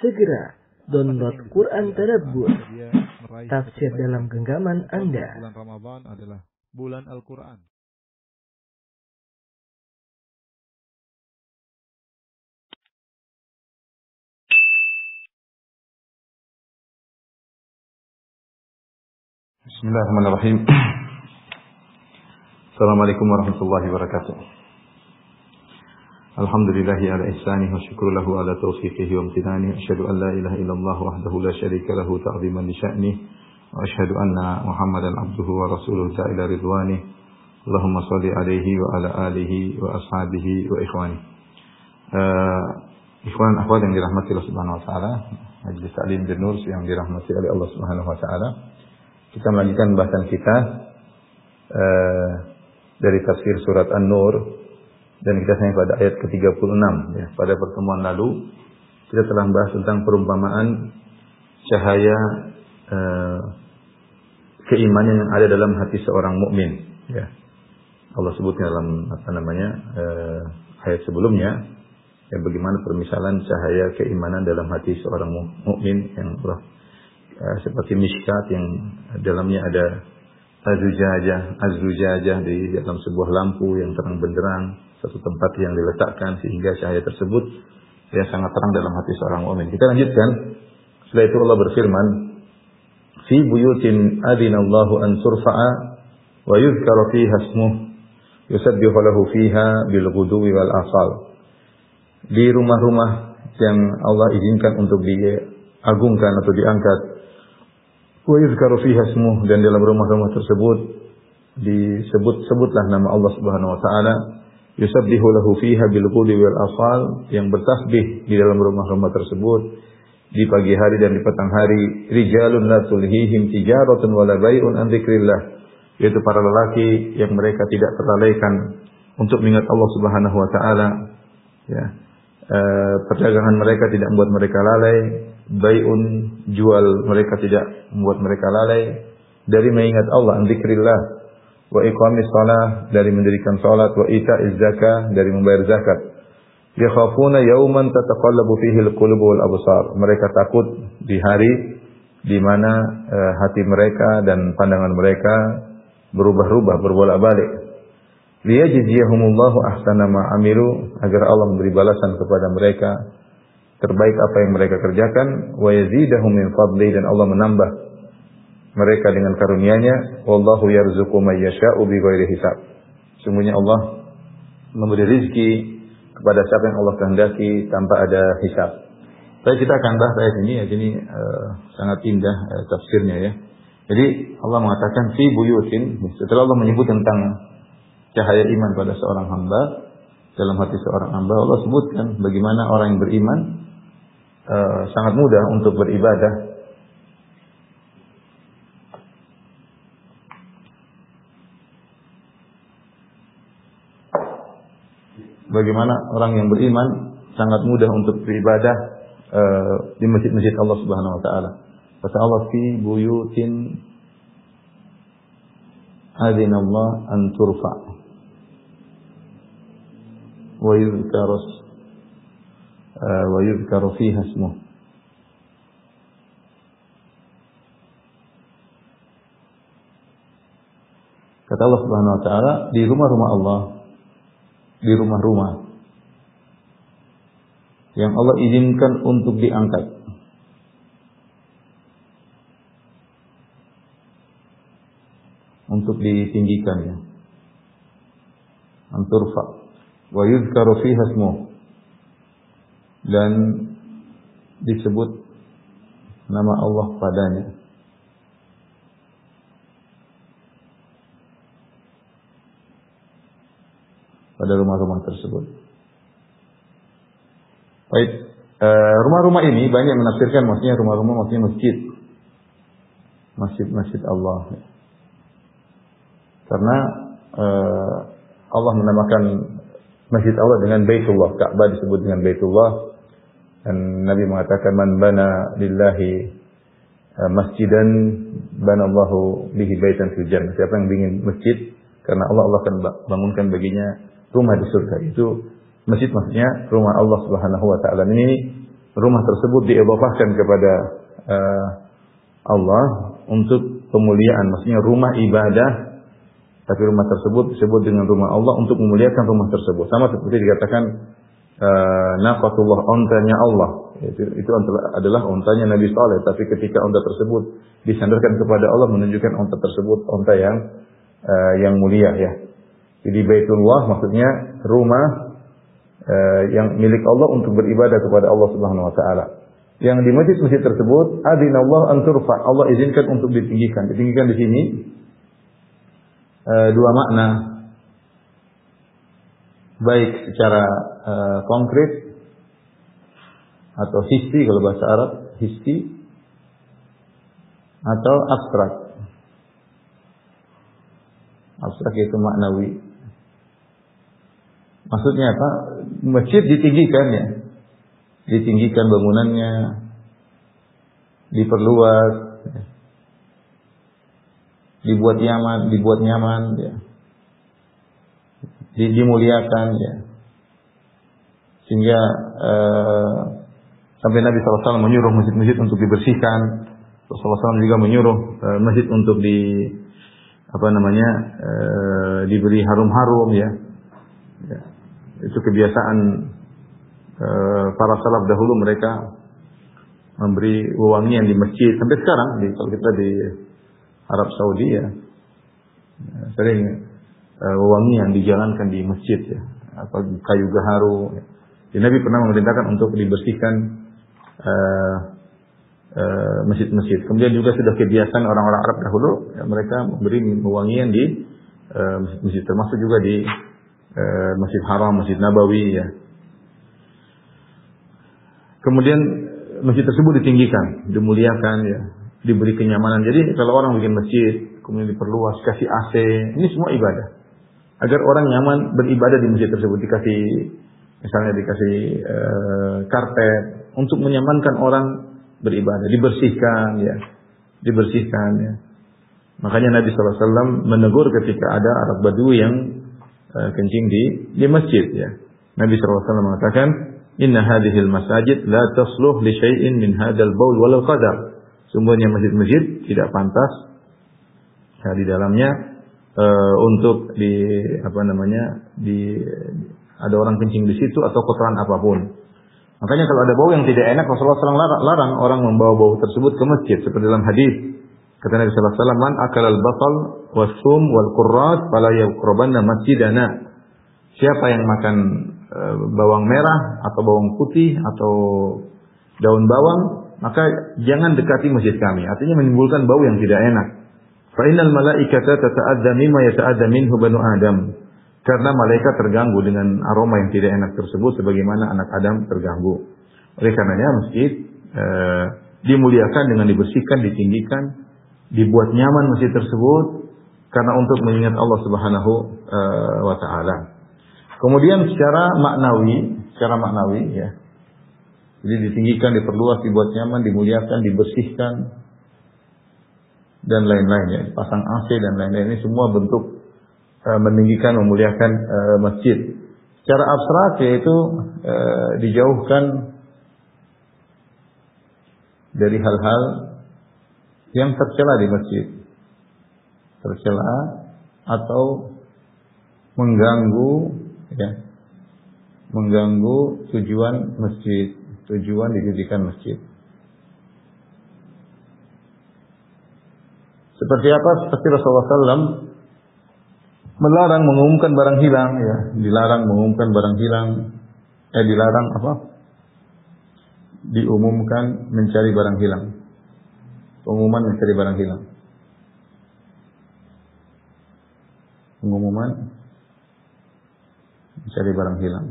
Segera download Quran Tadabbur, tafsir dalam genggaman Anda. Bulan Ramadan adalah bulan Al-Quran. Bismillahirrahmanirrahim. Assalamualaikum warahmatullahi wabarakatuh. Alhamdulillahi ala ihsanihi wa syukru lahu ala taufiqihi wa amtinani. Asyhadu an la ilaha illallah wahdahu la syarika lahu ta'ziman li sya'nihi. Wa asyhadu anna Muhammadan abduhu wa rasuluhu ta'ala ridwani. Allahumma salli alaihi wa ala alihi wa ashabihi wa ikhwani. Ikhwan akhwat yang dirahmati Allah Subhanahu wa taala, Majelis Ta'lim bin Nur yang dirahmati oleh Allah Subhanahu wa taala. Kita melanjutkan bahasan kita dari tafsir surat An-Nur, dan kita sampai pada ayat ke-36 ya. Pada pertemuan lalu kita telah membahas tentang perumpamaan cahaya keimanan yang ada dalam hati seorang mukmin ya. Allah sebutnya dalam ayat sebelumnya ya, bagaimana permisalan cahaya keimanan dalam hati seorang mukmin yang seperti miskat yang dalamnya ada azujajah di dalam sebuah lampu yang terang benderang, satu tempat yang diletakkan sehingga cahaya tersebut ya sangat terang dalam hati seorang mukmin. Kita lanjutkan. Setelah itu Allah berfirman, "Fi buyutin adinallahu an turfa'a wa yuzkara fiha ismuh yusabbihu lahu fiha bil ghuduwi wal asal." Di rumah-rumah yang Allah izinkan untuk diagungkan atau diangkat, wa yuzkaru fiha ismuh, dan dalam rumah-rumah tersebut disebut-sebutlah nama Allah Subhanahu wa taala, yusabbihu lahu fiha bil ghudwi wal asal, yang bertasbih di dalam rumah-rumah tersebut di pagi hari dan di petang hari. Rijalun la tulhihim tijaratun wala bai'un an dzikrillah, yaitu para lelaki yang mereka tidak terlalaikan untuk mengingat Allah Subhanahu wa taala ya. Perdagangan mereka tidak membuat mereka lalai, bai'un, jual mereka tidak membuat mereka lalai dari mengingat Allah, an dzikrillah, wa iqamis shalah, dari mendirikan salat, wa ita'iz zakah, dari membayar zakat. Yakhafuna yawman tataqallabu fihi al-qulub wal absar, mereka takut di hari di mana hati mereka dan pandangan mereka berubah-ubah, berbolak-balik. Liyajziyahumullahu ahsana ma amilu, agar Allah memberi balasan kepada mereka terbaik apa yang mereka kerjakan, wa yazidahum min fadli, dan Allah menambah mereka dengan karunia-Nya. Wallahu yarzuqu may yasha'u bighairi hisab, sungguhnya Allah memberi rezeki kepada siapa yang Allah kehendaki tanpa ada hisab. Baik, kita akan bahas ayat ini. Ayat ini sangat indah tafsirnya ya. Jadi Allah mengatakan fi buyutin, setelah Allah menyebut tentang cahaya iman pada seorang hamba, dalam hati seorang hamba, Allah sebutkan bagaimana orang yang beriman sangat mudah untuk beribadah. Bagaimana orang yang beriman sangat mudah untuk beribadah di masjid-masjid Allah Subhanahu wa taala. Kata Allah, fi buyutin adzinallahu an turfa wa yuzkaru fiha ismuh. Kata Allah Subhanahu wa taala, di rumah-rumah Allah, di rumah-rumah yang Allah izinkan untuk diangkat, untuk ditinggikan ya, anturfa wa yuzkaru fiha ismuh, dan disebut nama Allah padanya. Pada rumah-rumah tersebut. Baik, rumah-rumah ini banyak menafsirkan maksudnya rumah-rumah maksudnya masjid. Masjid-masjid Allah. Karena Allah menamakan masjid Allah dengan Baitullah, Ka'bah disebut dengan Baitullah, dan Nabi mengatakan man bana lillahi masjidan banallahu bihi baitan fil jannah. Siapa yang ingin masjid karena Allah akan bangunkan baginya rumah di surga. Itu masjid maksudnya rumah Allah Subhanahu wa taala. Ini rumah tersebut diidhafahkan kepada Allah untuk pemuliaan, maksudnya rumah ibadah, tapi rumah tersebut disebut dengan rumah Allah untuk memuliakan rumah tersebut. Sama seperti dikatakan naqatullah, ontanya Allah. Itu adalah ontanya Nabi Saleh, tapi ketika onta tersebut disandarkan kepada Allah menunjukkan onta tersebut onta yang mulia ya. Jadi Baitullah maksudnya rumah yang milik Allah untuk beribadah kepada Allah Subhanahu wa taala. Yang di masjid-masjid tersebut adzinallahu an turfa, Allah izinkan untuk ditinggikan. Ditinggikan di sini dua makna. Baik secara konkret atau hissi kalau bahasa Arab, hissi atau abstrak. Abstrak itu maknawi. Maksudnya apa? Masjid ditinggikan ya. Ditinggikan bangunannya, diperluas, dibuat nyaman ya. Dimuliakan ya. Sehingga sampai Nabi SAW menyuruh masjid-masjid untuk dibersihkan. Rasulullah SAW juga menyuruh masjid untuk diberi harum-harum ya. Itu kebiasaan para salaf dahulu, mereka memberi wewangian di masjid. Sampai sekarang kalau kita di Arab Saudi ya, sering wewangian dijalankan di masjid ya, atau kayu gaharu ya. Jadi Nabi pernah memerintahkan untuk dibersihkan masjid-masjid. Kemudian juga sudah kebiasaan orang-orang Arab dahulu ya, mereka memberi wewangian di masjid-masjid, termasuk juga di Masjid Haram, Masjid Nabawi ya. Kemudian masjid tersebut ditinggikan, dimuliakan ya, diberi kenyamanan. Jadi kalau orang bikin masjid, kemudian diperluas, kasih AC, ini semua ibadah. Agar orang nyaman beribadah di masjid tersebut, misalnya dikasih karpet untuk menyamankan orang beribadah, dibersihkan ya. Makanya Nabi SAW menegur ketika ada Arab Badui yang kencing di masjid ya. Nabi SAW mengatakan, "Inna hadhil masajid la tasluh li syai'in min hadzal baul walau qadar." Sungguhnya masjid-masjid tidak pantas di dalamnya untuk ada orang kencing di situ atau kotoran apapun. Makanya kalau ada bau yang tidak enak, Rasulullah SAW larang orang membawa bau tersebut ke masjid. Seperti dalam hadis kata Nabi sallallahu alaihi wasallam, "Man akala al-basal was-sum wal-qurrat fala yaqrabanna masjidana." Siapa yang makan bawang merah atau bawang putih atau daun bawang, maka jangan dekati masjid kami. Artinya menimbulkan bau yang tidak enak. Fa innal malaikata tata'adza mimma yata'adza minhu banu Adam. Karena malaikat terganggu dengan aroma yang tidak enak tersebut sebagaimana anak Adam terganggu. Oleh karenanya masjid dimuliakan dengan dibersihkan, ditinggikan, dibuat nyaman masjid tersebut karena untuk mengingat Allah Subhanahu wa taala. Kemudian secara maknawi ya. Jadi ditinggikan, diperluas, dibuat nyaman, dimuliakan, dibersihkan dan lain-lain ya. Pasang AC dan lain-lain, ini semua bentuk meninggikan, memuliakan masjid. Secara abstrak yaitu dijauhkan dari hal-hal yang tercela di masjid, tercela atau mengganggu tujuan masjid, tujuan didirikan masjid. Seperti apa? Seperti Rasulullah SAW melarang mengumumkan barang hilang, ya, dilarang mengumumkan barang hilang, dilarang apa? Diumumkan mencari barang hilang. Pengumuman mencari barang hilang. Pengumuman mencari barang hilang.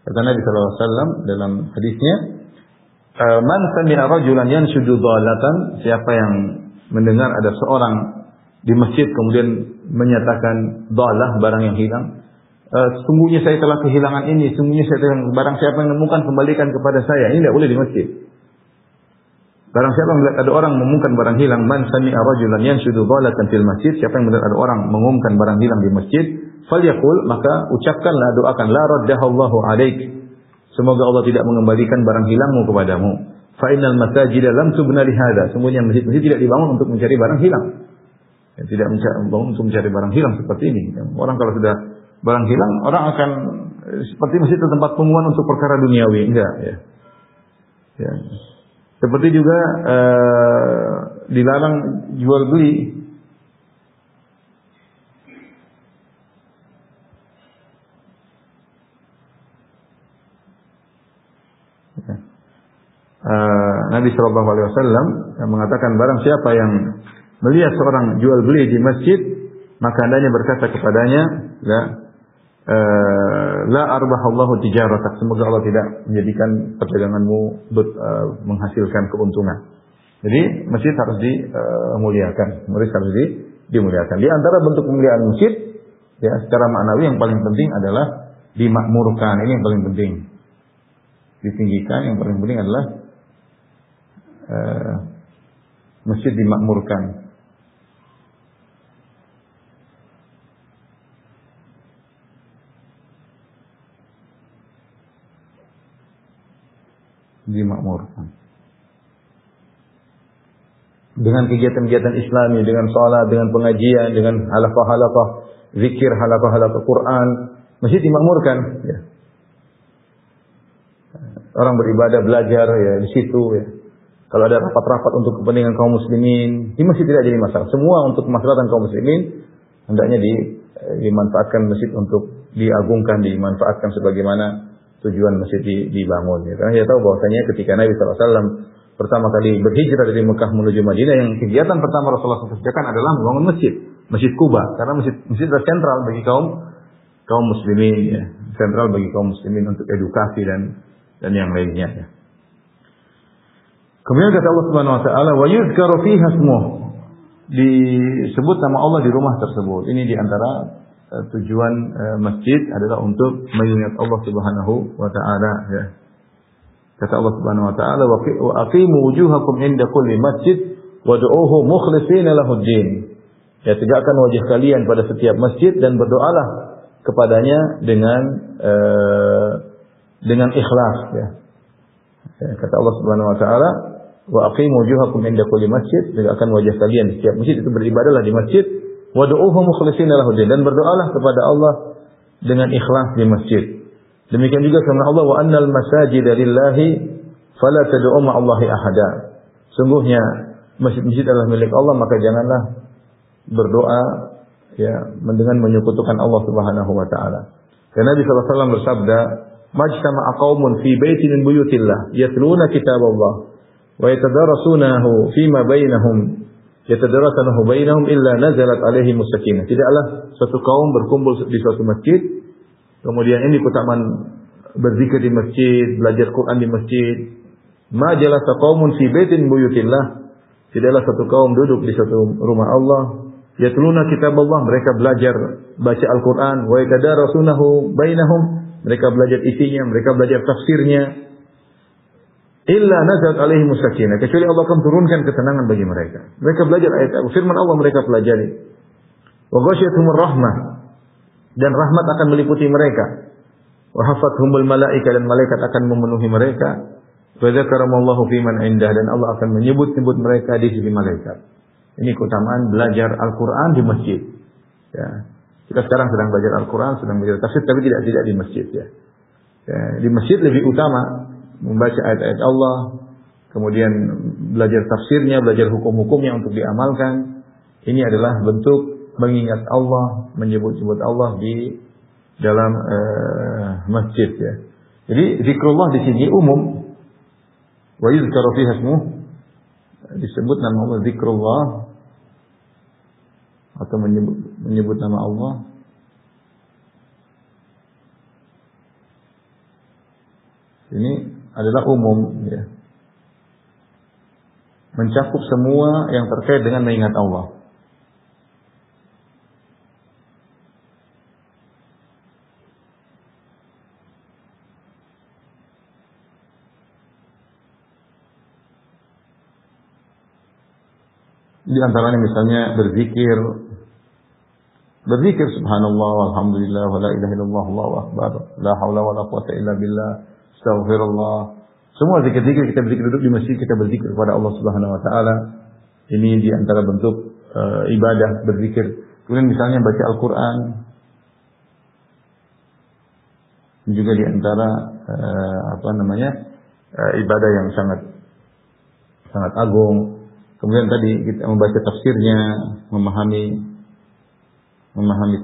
Kata Nabi sallallahu alaihi wasallam dalam hadisnya, "Man sami'a rajulan yanshudu dhalatan," siapa yang mendengar ada seorang di masjid kemudian menyatakan dhalah, barang yang hilang, sungguhnya saya telah kehilangan ini, sungguhnya saya telah barang siapa yang menemukan kembalikan kepada saya. Ini tidak boleh di masjid. Barang siapa melihat ada orang mengumumkan barang hilang, man sami'a rajulan yanshudu dhalatan fil masjid, siapa yang melihat ada orang mengumumkan barang hilang di masjid, falyaqul, maka ucapkanlah, doakan, la raddahallahu alaik, Semoga Allah tidak mengembalikan barang hilangmu kepadamu. Fa innal masajida lam tubna li hadza. Semuanya masjid-masjid tidak dibangun untuk mencari barang hilang. Ya, tidak dibangun untuk mencari barang hilang seperti ini. Orang kalau sudah barang hilang, orang akan seperti masjid itu tempat pengumuman untuk perkara duniawi. Enggak, ya. Ya. Seperti juga dilarang jual beli. Nabi Shallallahu Alaihi Wasallam mengatakan barang siapa yang melihat seorang jual beli di masjid, maka hendaknya berkata kepadanya, la arbahallahu tijaratak, semoga Allah tidak menjadikan perdaganganmu menghasilkan keuntungan. Jadi masjid harus dimuliakan, masjid harus dimuliakan. Di antara bentuk pemuliaan masjid, ya secara maknawi yang paling penting adalah dimakmurkan. Ini yang paling penting. Ditinggikan, yang paling penting adalah masjid dimakmurkan. Dimakmurkan dengan kegiatan-kegiatan Islami, dengan salat, dengan pengajian, dengan halaqah-halaqah zikir, halaqah-halaqah Quran, masjid dimakmurkan. Ya. Orang beribadah, belajar ya di situ. Ya. Kalau ada rapat-rapat untuk kepentingan kaum muslimin, di masjid tidak jadi masalah. Semua untuk kemaslahatan kaum muslimin hendaknya dimanfaatkan masjid untuk diagungkan, dimanfaatkan sebagaimana tujuan masjid dibangun. Ya. Karena kita tahu bahwasanya ketika Nabi SAW pertama kali berhijrah dari Mekah menuju Madinah, yang kegiatan pertama Rasulullah SAW kerjakan adalah membangun Masjid Quba. Karena masjid adalah sentral bagi kaum muslimin, ya. Sentral bagi kaum muslimin untuk edukasi dan yang lainnya. Ya. Kemudian kata Allah Subhanahu wa taala, wa yuzkaru fiha ismuh, disebut nama Allah di rumah tersebut. Ini di antara tujuan masjid adalah untuk mengingat Allah Subhanahu wa taala, ya. Kata Allah Subhanahu wa taala, wa aqimu wujuhakum inda kulli masjid wad'uuhu mukhlishina lahud-din. Ya, tegakkan wajah kalian pada setiap masjid dan berdoalah kepadanya dengan ikhlas, ya. Ya, kata Allah Subhanahu wa taala, wa aqimu wujuhakum inda kulli masjid, tegakkan wajah kalian di setiap masjid, itu beribadahlah di masjid, wad'uuhu mukhlishina lahud-din, dan berdoalah kepada Allah dengan ikhlas di masjid. Demikian juga firman Allah, wa annal masajida lillahi fala tad'u ma'allahi ahada. Sungguhnya masjid-masjid adalah milik Allah, maka janganlah berdoa ya dengan menyekutukan Allah Subhanahu wa taala. Dan Nabi sallallahu alaihi wasallam bersabda, "Majtama'a qaumun fi baitin min buyutillah yatluna kitaballah wa yatadarasunahu fima bainahum yatadarasunahu bainahum illa nazalat alaihimus sakinah." Tidaklah suatu kaum berkumpul di suatu masjid, kemudian ini keutamaan berzikir di masjid, belajar Quran di masjid. Ma jalasa qaumun fi baitin buyutillah, tidaklah satu kaum duduk di suatu rumah Allah, yatluna kitaballah, mereka belajar baca Al-Quran, wa yatadarasunahu bainahum, mereka belajar isinya, mereka belajar tafsirnya. Illa nazalat alaihimus sakinah, kecuali Allah akan turunkan ketenangan bagi mereka. Mereka belajar ayat firman Allah, mereka pelajari. Wa ghasyiyatuhumur rahmah, dan rahmat akan meliputi mereka. Wa hafathumul malaika, dan malaikat akan memenuhi mereka. Wa dzakaramallahu fiman indah, dan Allah akan menyebut-nyebut mereka di sisi malaikat. Ini keutamaan belajar Al-Quran di masjid. Ya. Kita sekarang sedang belajar Al-Quran, sedang belajar tafsir, tapi tidak di masjid. Ya. Ya, di masjid lebih utama membaca ayat-ayat Allah, kemudian belajar tafsirnya, belajar hukum-hukumnya untuk diamalkan. Ini adalah bentuk mengingat Allah, menyebut-nyebut Allah di dalam masjid. Ya. Jadi zikrullah di sini umum. Wa yuzkaru fiha ismuh, disebut nama Allah, zikrullah, atau menyebut nama Allah. Ini adalah umum, ya. Mencakup semua yang terkait dengan mengingat Allah. Di antaranya misalnya berzikir subhanallah walhamdulillah wa la ilaha illallah Allahu akbar la haula wa la quwwata illa billah astaghfirullah. Semua zikir-zikir kita berzikir duduk di masjid, kita berzikir kepada Allah Subhanahu wa taala. Ini di antara bentuk ibadah berzikir. Kemudian misalnya baca Al-Qur'an. Juga di antara ibadah yang sangat agung. Kemudian tadi kita membaca tafsirnya, memahami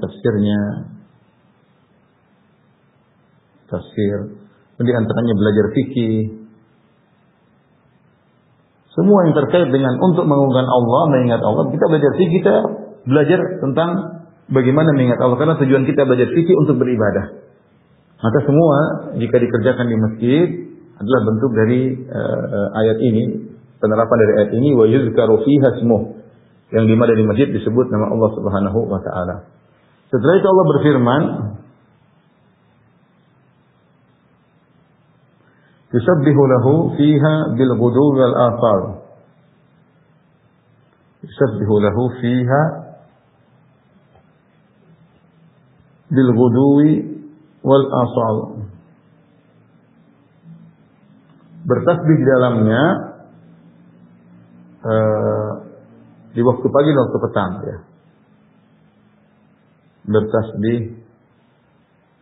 tafsirnya, tafsir. Di antaranya belajar fikih. Semua yang terkait dengan untuk mengagungkan Allah, mengingat Allah, kita belajar fikih, kita belajar tentang bagaimana mengingat Allah. Karena tujuan kita belajar fikih untuk beribadah. Maka semua jika dikerjakan di masjid adalah bentuk dari ayat ini, penerapan dari ayat ini, wa yuzkaru fiha ismuh, yang di mana di masjid disebut nama Allah Subhanahu wa taala. Setelah itu Allah berfirman, yusabbihu lahu fiha bil ghuduwi wal asal. Yusabbihu lahu fiha bil ghuduwi wal asal. Bertasbih di dalamnya di waktu pagi dan waktu petang, ya. Bertasbih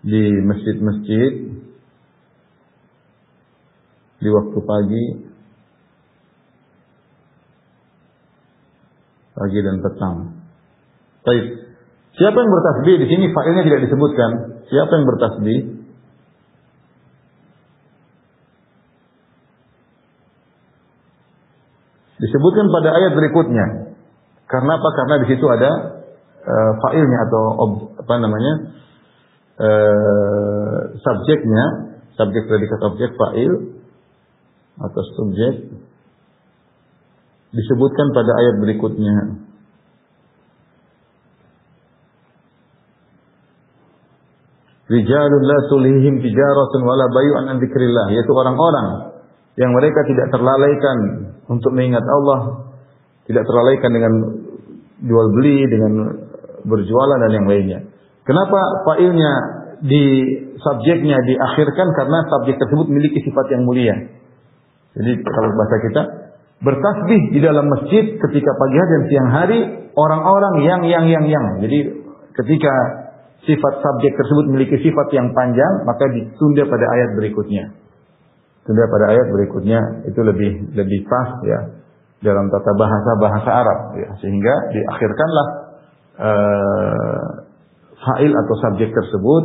di masjid-masjid di waktu pagi dan petang. Baik. Siapa yang bertasbih di sini fa'ilnya tidak disebutkan. Siapa yang bertasbih? Disebutkan pada ayat berikutnya. Karena apa? Karena di situ ada fa'ilnya atau subjeknya, subjek predikat objek fa'il atau subjek disebutkan pada ayat berikutnya. Rijalun la tulihim tijaratun wala bay'un an dzikrillah, yaitu orang-orang yang mereka tidak terlalaikan untuk mengingat Allah, tidak terlalaikan dengan jual beli, dengan berjualan dan yang lainnya. Kenapa fa'ilnya di subjeknya diakhirkan? Karena subjek tersebut memiliki sifat yang mulia. Jadi kalau bahasa kita, bertasbih di dalam masjid ketika pagi hari dan siang hari orang-orang yang. Jadi ketika sifat subjek tersebut memiliki sifat yang panjang, maka ditunda pada ayat berikutnya. Tunda pada ayat berikutnya itu lebih pas, ya, dalam tata bahasa Arab, ya, sehingga diakhirkanlah fa'il atau subjek tersebut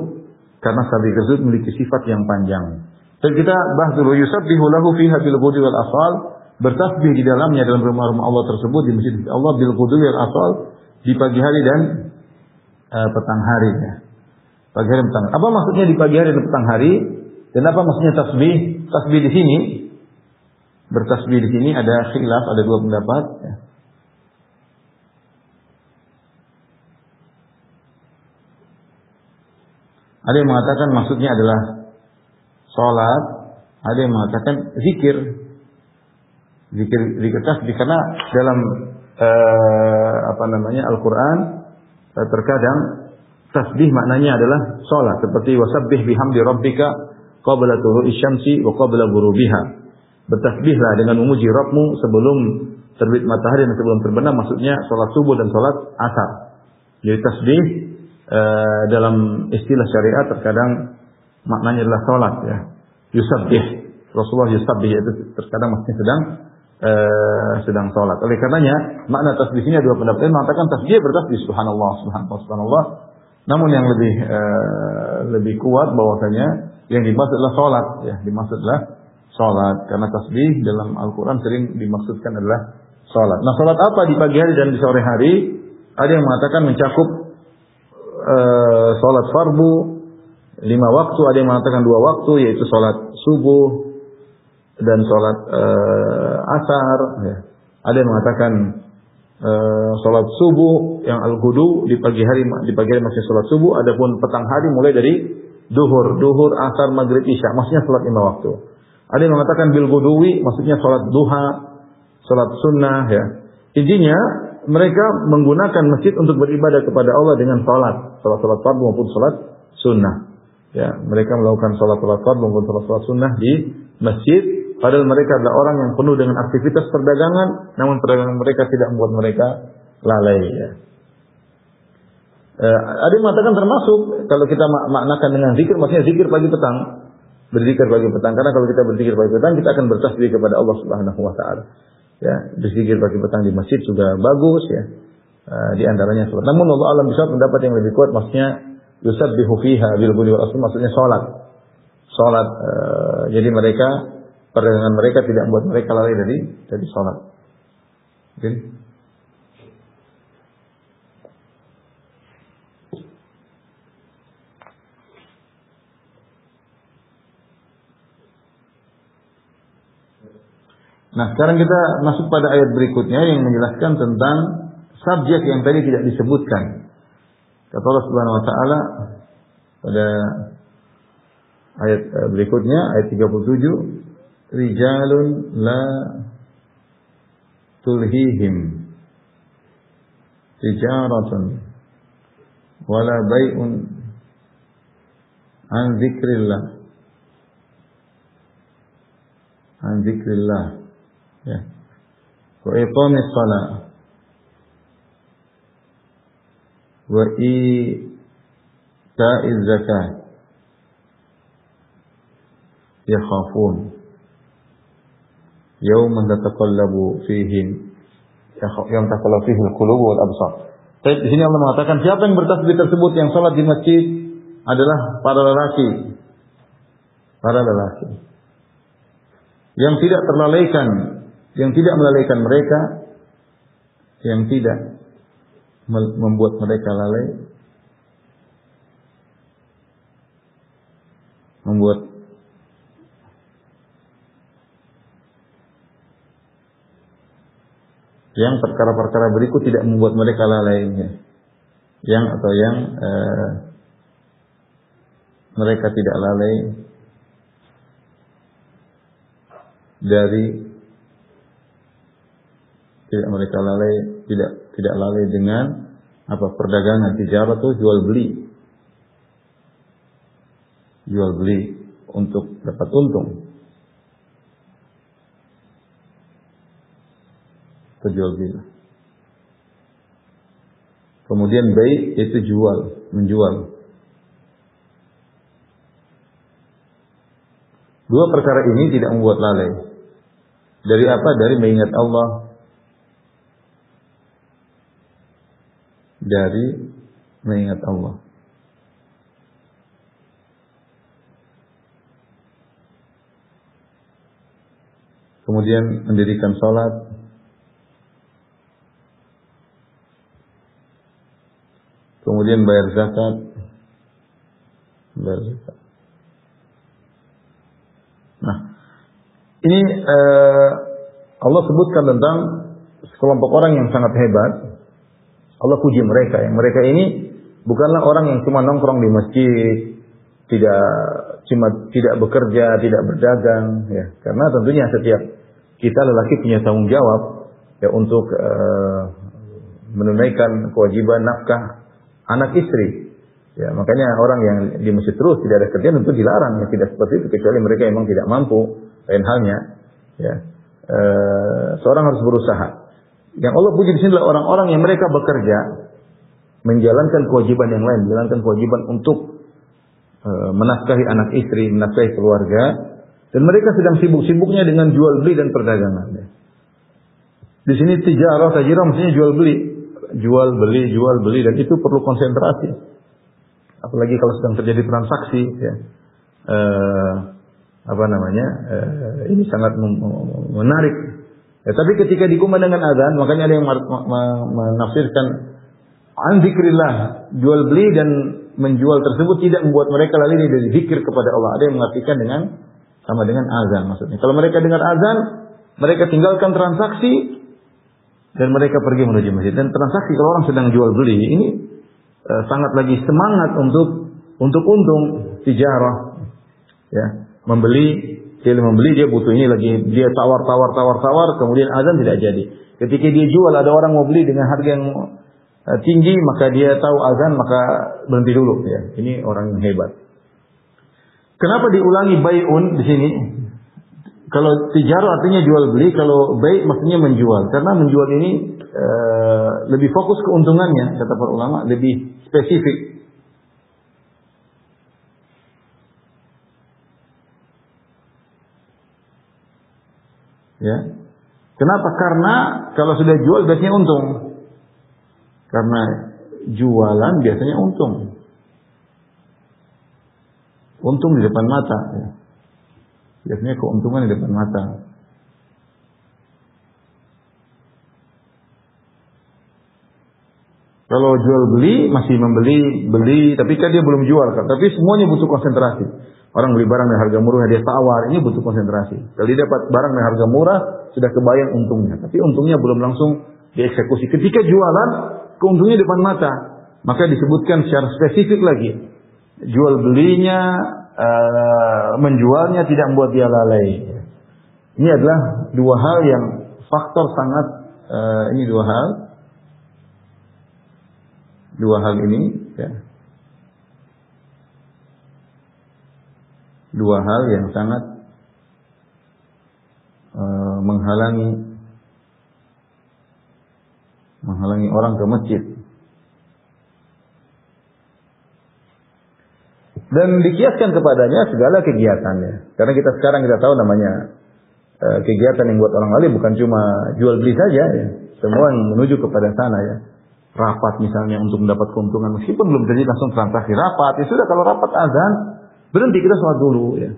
karena subjek tersebut memiliki sifat yang panjang. Dan kita bahas dulu, yusabbihu lahu fiha bil ghudwi wal asal, bertasbih di dalamnya dalam rumah-rumah Allah tersebut, di masjid Allah, bil ghudwi wal asal, di pagi hari dan petang hari, ya. Pagi hari dan petang. Apa maksudnya di pagi hari dan petang hari? Dan apa maksudnya tasbih? Tasbih di sini, bertasbih di sini ada khilaf, ada dua pendapat, ya. Ada yang mengatakan maksudnya adalah salat, ada yang mengatakan zikir tasbih, karena dalam Al-Qur'an terkadang tasbih maknanya adalah salat, seperti wasabbih bihamdi rabbika qabla tulu'i syamsi wa qabla ghurubiha. Bertasbihlah dengan memuji Rabbmu sebelum terbit matahari dan sebelum terbenam, maksudnya salat subuh dan salat asar. Jadi tasbih dalam istilah syariat terkadang maknanya adalah salat, ya. Yusabbih, Rasulullah yusabbih, itu terkadang maksudnya sedang salat. Oleh karenanya makna tasbih ini dua pendapat. Mengatakan tasbih bertasbih subhanallah. Namun yang lebih kuat bahwasanya yang dimaksud adalah salat, ya, dimaksudlah salat, karena tasbih dalam Al-Qur'an sering dimaksudkan adalah salat. Nah, salat apa di pagi hari dan di sore hari? Ada yang mengatakan mencakup salat fardu 5 waktu, ada yang mengatakan 2 waktu, yaitu salat subuh dan salat asar, ya. Ada yang mengatakan salat subuh yang al-ghudu di pagi hari masih salat subuh, adapun petang hari mulai dari duhur, asar, maghrib, isya, maksudnya salat 5 waktu. Ada yang mengatakan bil ghuduwi, maksudnya salat duha, salat sunnah, ya. Intinya mereka menggunakan masjid untuk beribadah kepada Allah dengan salat fardu maupun salat sunnah. Ya, mereka melakukan salat fardhu maupun salat sunnah di masjid, padahal mereka adalah orang yang penuh dengan aktivitas perdagangan, namun perdagangan mereka tidak membuat mereka lalai. Ya. Ada yang mengatakan termasuk kalau kita maknakan dengan zikir, maksudnya zikir pagi petang, berzikir pagi petang. Karena kalau kita berzikir pagi petang, kita akan bertasbih kepada Allah Subhanahu Wa Taala. Ya, berzikir pagi petang di masjid juga bagus ya. Di antaranya salat. Namun Allah alam bisa pendapat yang lebih kuat, maksudnya yusabbihu fiha bil ghudwi wal asr, maksudnya salat. Salat. Jadi mereka perdagangan mereka tidak membuat mereka lalai dari salat. Okay? Nah, sekarang kita masuk pada ayat berikutnya yang menjelaskan tentang subjek yang tadi tidak disebutkan. Kata Allah Subhanahu wa taala pada ayat berikutnya, ayat 37, rijalun la tulhihim tijaratun wala bai'un an dzikrillah ya wa iqamis shalah wa ita'iz zakat yakhafun yawman tataqallabu fihi yang tataqallabu fihi al-qulub wal absar. Di sini Allah mengatakan siapa yang bertasbih tersebut yang salat di masjid adalah para lelaki yang tidak terlalaikan, yang tidak melalaikan mereka, yang tidak membuat mereka lalai, membuat yang perkara-perkara berikut tidak membuat mereka lalai, yang mereka tidak lalai tidak lalai dengan apa perdagangan, tijarah itu jual beli untuk dapat untung, jual beli. Kemudian bai itu menjual. Dua perkara ini tidak membuat lalai. Dari apa? Dari mengingat Allah. Dari mengingat Allah. Kemudian mendirikan salat. Kemudian bayar zakat. Nah, ini Allah sebutkan tentang sekelompok orang yang sangat hebat. Allah puji mereka. Yang mereka ini bukanlah orang yang cuma nongkrong di masjid, tidak bekerja, tidak berdagang, ya. Karena tentunya setiap kita lelaki punya tanggung jawab ya untuk menunaikan kewajiban nafkah anak istri. Ya, makanya orang yang di masjid terus tidak ada kerjaan tentu dilarang, ya tidak seperti itu kecuali mereka memang tidak mampu. Lain halnya, ya seorang harus berusaha. Yang Allah puji di sini adalah orang-orang yang mereka bekerja, menjalankan kewajiban yang lain, menjalankan kewajiban untuk menafkahi anak istri, menafkahi keluarga, dan mereka sedang sibuk-sibuknya dengan jual beli dan perdagangan. Ya. Di sini tajirah maksudnya jual beli, dan itu perlu konsentrasi. Apalagi kalau sedang terjadi transaksi, ya. Ini sangat menarik. Ya, tapi ketika dikumandangkan azan, makanya ada yang menafsirkan an zikrillah, jual beli dan menjual tersebut tidak membuat mereka lalai dari zikir kepada Allah. Ada yang mengartikan sama dengan azan maksudnya. Kalau mereka dengar azan, mereka tinggalkan transaksi dan mereka pergi menuju masjid. Dan transaksi kalau orang sedang jual beli ini sangat lagi semangat untuk untung, tijarah. Ya, dia butuh ini lagi, dia tawar, kemudian azan tidak jadi. Ketika dia jual, ada orang mau beli dengan harga yang tinggi, maka dia tahu azan, maka berhenti dulu. Ya, ini orang yang hebat. Kenapa diulangi bai'un di sini? Kalau tijar artinya jual beli, kalau bai' maksudnya menjual. Karena menjual ini lebih fokus keuntungannya, kata para ulama, lebih spesifik. Ya. Kenapa? Karena kalau sudah jual biasanya untung. Karena jualan biasanya untung. Untung di depan mata. Ya. Biasanya keuntungan di depan mata. Kalau jual beli masih beli, tapi kan dia belum jual kan. Tapi semuanya butuh konsentrasi. Orang beli barang dengan harga murah dia tawar, ini butuh konsentrasi. Kalau dia dapat barang dengan harga murah sudah kebayang untungnya, tapi untungnya belum langsung dieksekusi. Ketika jualan keuntungnya depan mata, maka disebutkan secara spesifik lagi. Jual belinya, menjualnya tidak membuat dia lalai. Ini adalah dua hal yang faktor sangat ini dua hal ini ya. Dua hal yang sangat menghalangi orang ke masjid. Dan dikiaskan kepadanya segala kegiatannya. Karena kita tahu namanya kegiatan yang buat orang lain bukan cuma jual beli saja ya. Semua yang menuju kepada sana ya. Rapat misalnya untuk mendapat keuntungan meskipun belum terjadi langsung transaksi rapat. Ya sudah, kalau rapat azan berhenti, kita sholat dulu ya.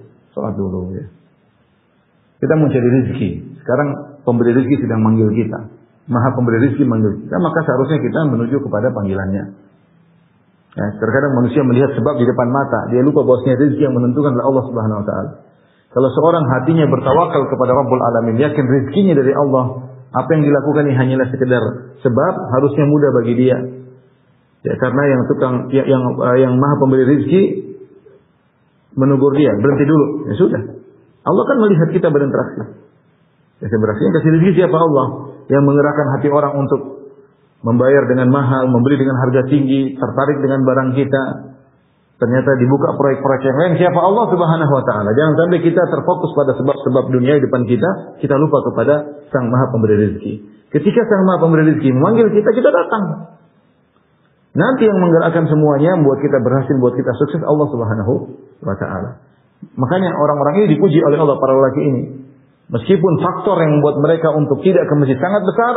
Kita mencari rezeki. Sekarang pemberi rezeki sedang manggil kita. Maha pemberi rezeki manggil kita, maka seharusnya kita menuju kepada panggilannya. Ya, terkadang manusia melihat sebab di depan mata, dia lupa bahwasanya rezeki yang menentukan adalah Allah Subhanahu wa taala. Kalau seorang hatinya bertawakal kepada Rabbul Alamin, yakin rezekinya dari Allah, apa yang dilakukan ini hanyalah sekedar sebab, harusnya mudah bagi dia. Ya, karena yang Maha pemberi rezeki menegur dia, berhenti dulu. Ya sudah. Allah kan melihat kita berinteraksi. Ya, berinteraksi yang kasih rezeki siapa? Allah. Yang menggerakkan hati orang untuk membayar dengan mahal, membeli dengan harga tinggi, tertarik dengan barang kita. Ternyata dibuka proyek-proyek yang lain, siapa? Allah Subhanahu wa taala. Jangan sampai kita terfokus pada sebab-sebab dunia di depan kita lupa kepada Sang Maha Pemberi rezeki. Ketika Sang Maha Pemberi rezeki memanggil kita datang. Nanti yang menggerakkan semuanya, membuat kita berhasil, membuat kita sukses, Allah Subhanahu wa taala. Makanya orang-orang ini dipuji oleh Allah, para lelaki ini. Meskipun faktor yang membuat mereka untuk tidak ke masjid sangat besar,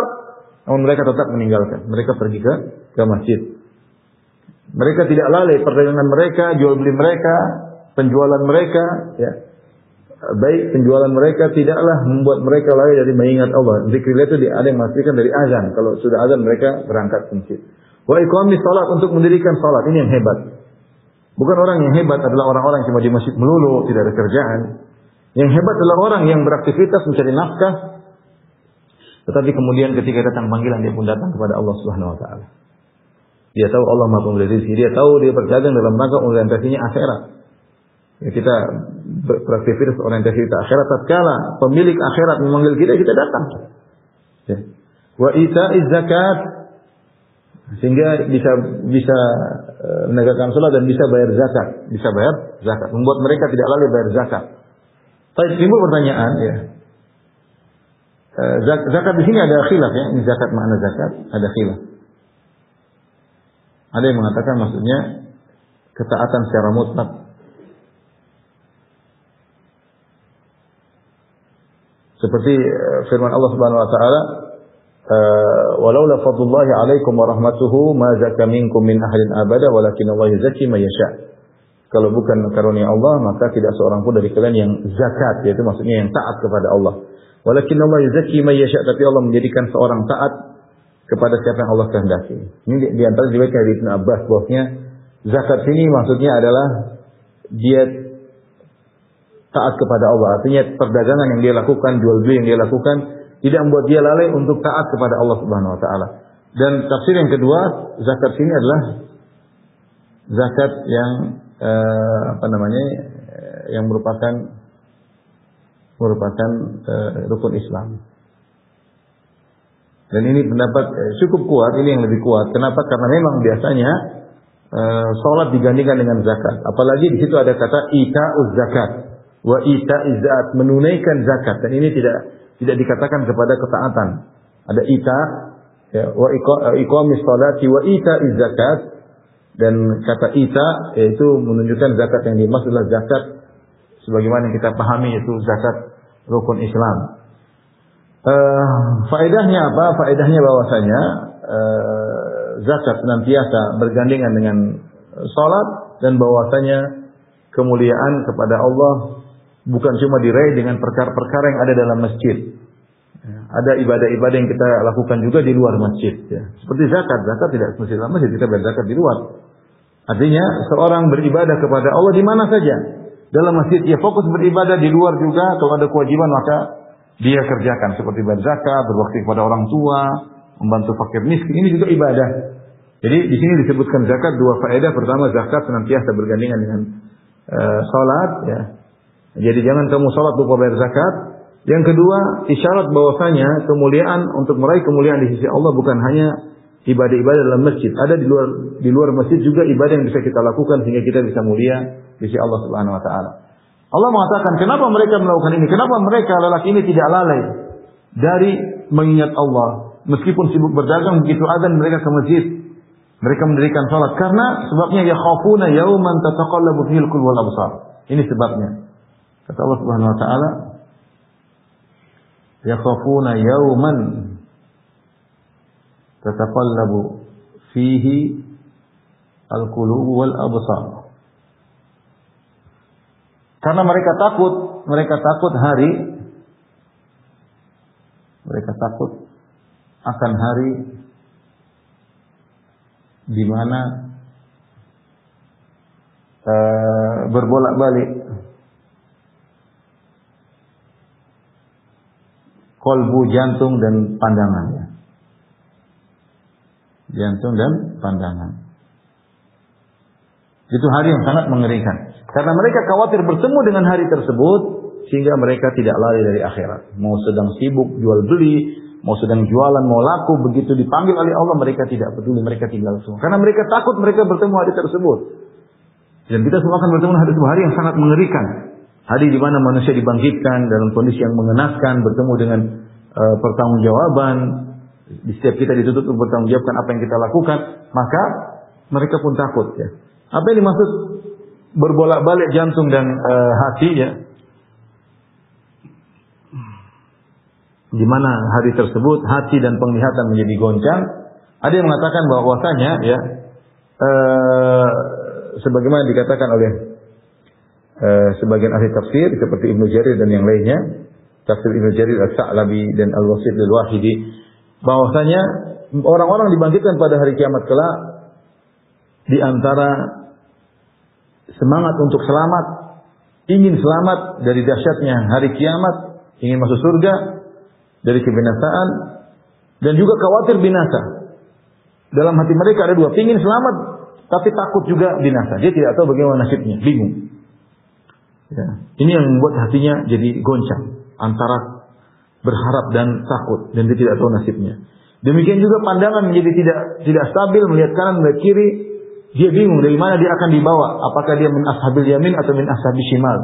namun mereka tetap meninggalkan. Mereka pergi ke masjid. Mereka tidak lalai perdagangan mereka, jual beli mereka, penjualan mereka, ya. Baik penjualan mereka tidaklah membuat mereka lalai dari mengingat Allah. Zikrillah itu ada yang memastikan dari azan. Kalau sudah azan mereka berangkat ke masjid. Wa iqamis salat, untuk mendirikan salat, ini yang hebat. Bukan orang yang hebat adalah orang-orang yang cuma di masjid melulu, tidak ada kerjaan. Yang hebat adalah orang yang beraktivitas mencari nafkah, tetapi kemudian ketika datang panggilan dia pun datang kepada Allah Subhanahu wa taala. Dia tahu Allah Maha Pemberi rezeki, dia tahu dia berdagang dalam rangka orientasinya akhirat. Ya, kita beraktivitas orientasi kita akhirat, tatkala pemilik akhirat memanggil kita datang. Ya. Wa ita'iz zakat, sehingga bisa menegakkan salat dan bisa bayar zakat, membuat mereka tidak lalai bayar zakat. Tapi timbul pertanyaan ya. Zakat di sini ada khilaf ya, ini zakat, makna zakat ada khilaf. Ada yang mengatakan maksudnya ketaatan secara mutlak. Seperti firman Allah Subhanahu wa taala, "Walaula fadlullahi 'alaikum wa rahmatuhu ma zaka minkum min ahadin abada walakin Allah yuzakki may yasha." Kalau bukan karunia Allah, maka tidak seorang pun dari kalian yang zakat, yaitu maksudnya yang taat kepada Allah. Walakin Allah yuzakki may yasha, tapi Allah menjadikan seorang taat kepada siapa yang Allah kehendaki. Ini di antara riwayat dari Ibnu Abbas bahwasanya zakat ini maksudnya adalah dia taat kepada Allah. Artinya perdagangan yang dia lakukan, jual beli yang dia lakukan tidak membuat dia lalai untuk taat kepada Allah Subhanahu wa taala. Dan tafsir yang kedua, zakat ini adalah zakat yang yang merupakan rukun Islam. Dan ini pendapat cukup kuat, ini yang lebih kuat. Kenapa? Karena memang biasanya salat digandingkan dengan zakat. Apalagi di situ ada kata ita'uz zakat wa ita'iz zakat, menunaikan zakat, dan ini tidak dikatakan kepada ketaatan. Ada ita, ya, wa iqamis salati wa ita'iz zakat, dan kata ita yaitu menunjukkan zakat yang dimaksud adalah zakat sebagaimana yang kita pahami, yaitu zakat rukun Islam. Faedahnya apa? Faedahnya bahwasanya zakat senantiasa bergandengan dengan salat, dan bahwasanya kemuliaan kepada Allah bukan cuma diraih dengan perkara-perkara yang ada dalam masjid. Ada ibadah-ibadah yang kita lakukan juga di luar masjid. Ya. Seperti zakat tidak mesti dalam masjid, kita berzakat di luar. Artinya seorang beribadah kepada Allah di mana saja. Dalam masjid ia fokus beribadah, di luar juga kalau ada kewajiban maka dia kerjakan, seperti berzakat, berbakti kepada orang tua, membantu fakir miskin, ini juga ibadah. Jadi di sini disebutkan zakat dua faedah. Pertama, zakat senantiasa bergandengan dengan salat, ya. Jadi jangan kamu salat lupa bayar zakat. Yang kedua, isyarat bahwasanya kemuliaan, untuk meraih kemuliaan di sisi Allah bukan hanya ibadah-ibadah dalam masjid. Ada di luar masjid juga ibadah yang bisa kita lakukan sehingga kita bisa mulia di sisi Allah Subhanahu wa taala. Allah mengatakan, kenapa mereka melakukan ini? Kenapa mereka lelaki ini tidak lalai dari mengingat Allah? Meskipun sibuk berdagang, begitu azan mereka ke masjid. Mereka mendirikan salat karena sebabnya yakhafuna yauman tataqallabu fihil qulub wal absar. Ini sebabnya. Kata Allah Subhanahu wa taala, yakhafuna yauman tataqallabu fihi al-qulub wal absar. Karena mereka takut akan hari di mana berbolak-balik kolbu, jantung dan pandangannya. Jantung dan pandangan. Itu hari yang sangat mengerikan. Karena mereka khawatir bertemu dengan hari tersebut, sehingga mereka tidak lari dari akhirat. Mau sedang sibuk jual beli, mau sedang jualan, mau laku, begitu dipanggil oleh Allah mereka tidak peduli, mereka tinggal semua. Karena mereka takut mereka bertemu hari tersebut. Dan kita semua akan bertemu hari tersebut, hari yang sangat mengerikan. Hari di mana manusia dibangkitkan dalam kondisi yang mengenaskan, bertemu dengan pertanggungjawaban. Di setiap kita dituntut untuk bertanggungjawabkan apa yang kita lakukan, maka mereka pun takut. Ya. Apa yang dimaksud berbolak-balik jantung dan hati, ya? Di mana hari tersebut hati dan penglihatan menjadi goncang. Ada yang mengatakan bahwasanya, ya, sebagaimana dikatakan oleh sebagian ahli tafsir seperti Ibnu Jarir dan yang lainnya, tafsir Ibnu Jarir As-Sa'labi dan Al-Wasit Al-Wahidi, bahwasanya orang-orang dibangkitkan pada hari kiamat kelak di antara semangat untuk selamat, ingin selamat dari dahsyatnya hari kiamat, ingin masuk surga dari kebinasaan, dan juga khawatir binasa. Dalam hati mereka ada dua, ingin selamat tapi takut juga binasa. Dia tidak tahu bagaimana nasibnya, bingung. Ya. Ini yang membuat hatinya jadi goncang antara berharap dan takut, dan dia tidak tahu nasibnya. Demikian juga pandangan menjadi tidak stabil, melihat kanan melihat kiri, dia bingung dari mana dia akan dibawa. Apakah dia min ashabil yamin atau min ashabil shimal?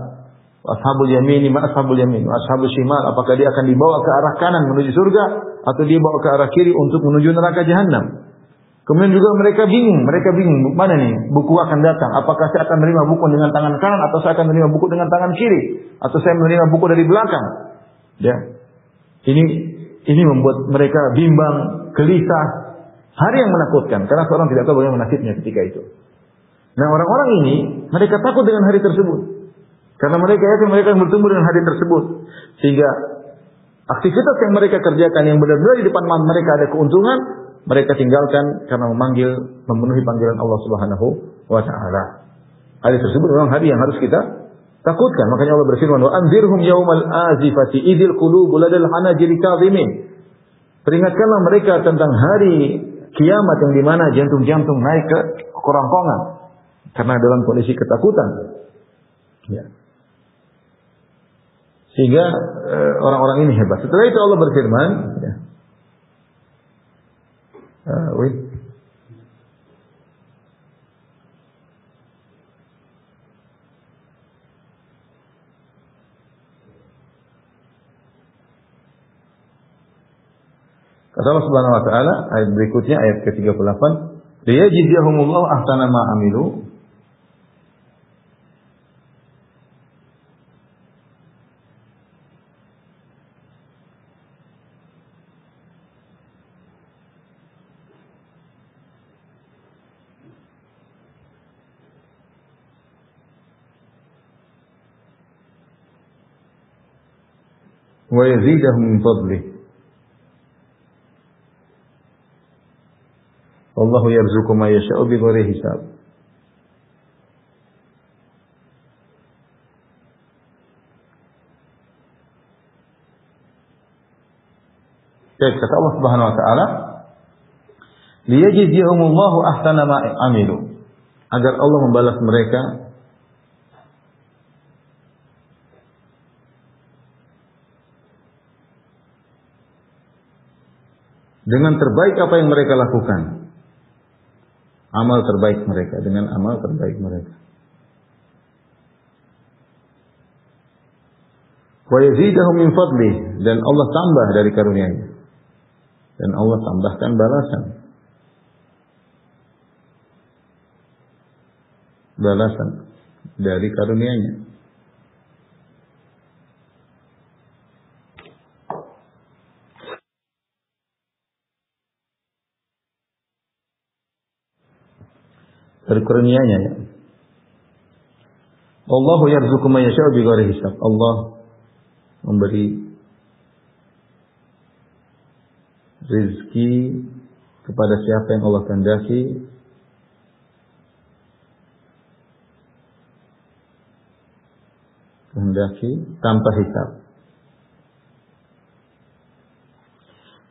Ashabul yamin, ma ashabul yamin, ashabul shimal, apakah dia akan dibawa ke arah kanan menuju surga atau dia bawa ke arah kiri untuk menuju neraka jahanam? Kemudian juga mereka bingung, mana nih buku akan datang? Apakah saya akan menerima buku dengan tangan kanan atau saya akan menerima buku dengan tangan kiri? Atau saya menerima buku dari belakang? Ya. Ini membuat mereka bimbang, gelisah, hari yang menakutkan karena seorang tidak tahu bagaimana nasibnya ketika itu. Nah, orang-orang ini mereka takut dengan hari tersebut. Karena mereka yakin mereka akan bertemu dengan hari tersebut. Sehingga aktivitas yang mereka kerjakan yang benar-benar di depan mereka ada keuntungan, mereka tinggalkan karena memenuhi panggilan Allah Subhanahu wa taala. Hari tersebut memang hari yang harus kita takutkan. Makanya Allah berfirman, "Wa anzirhum yaumal azifati idzil qulubu ladal hanajiri kadhimin." Peringatkanlah mereka tentang hari kiamat yang di mana jantung-jantung naik ke kerongkongan karena dalam kondisi ketakutan. Ya. Sehingga orang-orang ini hebat. Setelah itu Allah berfirman, ya. Kata Allah Subhanahu wa taala ayat berikutnya ayat ke-38, liyajziyahumullahu ahsana ma amilu. Wa yazidahum min fadlih. Wallahu yarzuqu man yasha'u bighairi hisab. Kata Allah Subhanahu wa taala, liyajziyahumullahu ahsana ma amilu. Agar Allah membalas mereka dengan terbaik apa yang mereka lakukan. Amal terbaik mereka, dengan amal terbaik mereka. Wa yazidahum min fadlih, dan Allah tambah dari karunia-Nya. Dan Allah tambahkan balasan. Balasan dari karunia-Nya. Dari karunia-Nya, ya. Allahu yarzuqu man yasha'u bighairi hisab. Allah memberi rezeki kepada siapa yang Allah kehendaki tanpa hisab.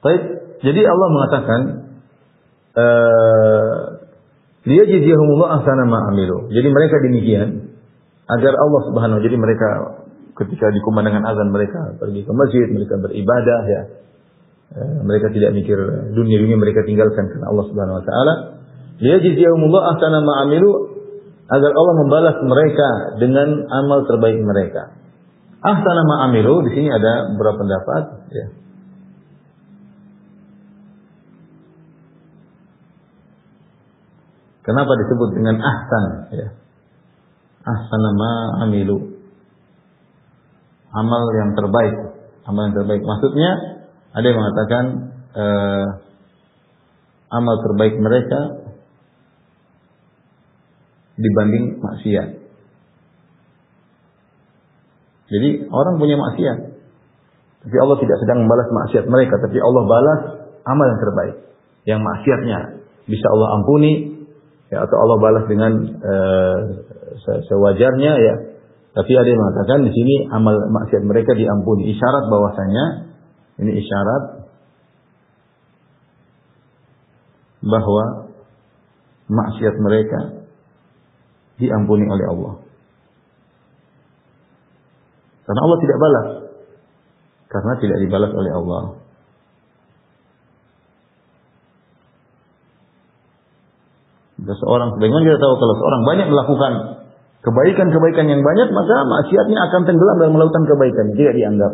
Baik, jadi Allah mengatakan liyajziyahumullahu ahsana ma amilu. Jadi mereka demikian agar Allah Subhanahu, jadi mereka ketika dikumandangkan azan mereka pergi ke masjid, mereka beribadah, ya. Mereka tidak mikir dunia mereka tinggalkan karena Allah Subhanahu wa taala. Liyajziyahumullahu ahsana ma amilu, agar Allah membalas mereka dengan amal terbaik mereka. Ahsana ma amilu di sini ada beberapa pendapat, ya. Kenapa disebut dengan ahsan, ya? Ahsana ma amilu. Amal yang terbaik, amal yang terbaik. Maksudnya ada yang mengatakan amal terbaik mereka dibanding maksiat. Jadi orang punya maksiat, tapi Allah tidak sedang membalas maksiat mereka, tapi Allah balas amal yang terbaik. Yang maksiatnya bisa Allah ampuni, ya, atau Allah balas dengan sewajarnya, ya. Tapi ada yang mengatakan di sini amal maksiat mereka diampuni. Isyarat bahwasanya ini isyarat bahwa maksiat mereka diampuni oleh Allah. Karena Allah tidak balas. Karena tidak dibalas oleh Allah. Seorang, sebagaimana kita tahu, kalau seorang banyak melakukan kebaikan-kebaikan yang banyak, maka maksiatnya akan tenggelam dalam melakukan kebaikan, tidak dianggap.